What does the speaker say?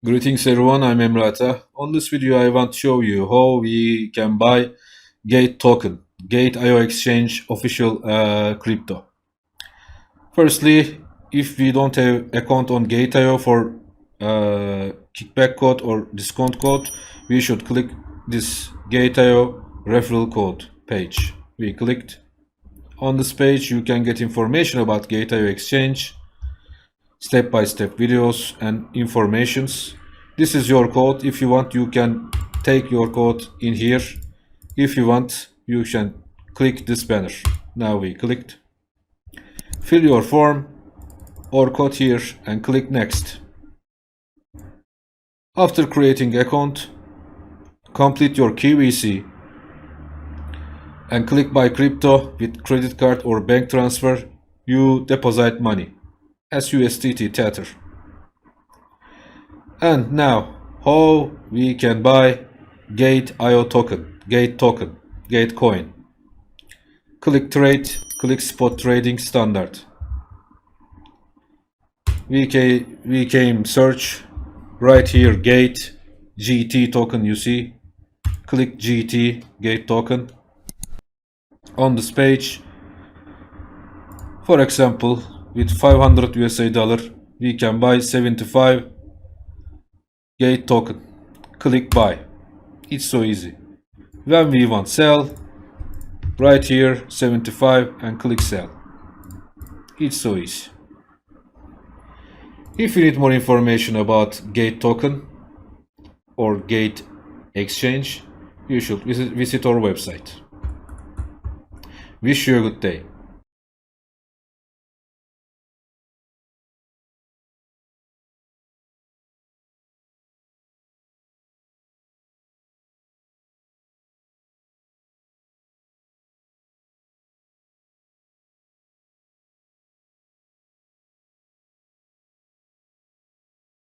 Greetings everyone, I'm Emrata. On this video I want to show you how we can buy Gate token, Gate.io exchange official crypto. Firstly, if we don't have account on Gate.io for kickback code or discount code, we should click this Gate.io referral code page. We clicked. On this page you can get information about Gate.io exchange, step-by-step videos and informations. This is your code. If you want, you can take your code in here. If you want, you can click this banner. Now we clicked. Fill your form or code here and click next. After creating account, complete your KYC and click buy crypto with credit card or bank transfer. You deposit money as USDT Tether. And now how we can buy Gate.io token, Gate coin. Click trade, click spot trading standard. We came search right here Gate GT token, you see. Click GT Gate token. On this page, for example, with 500 USA dollar, we can buy 75 Gate token. Click buy. It's so easy. When we want sell, right here 75 and click sell. It's so easy. If you need more information about Gate token or Gate exchange, you should visit our website. Wish you a good day.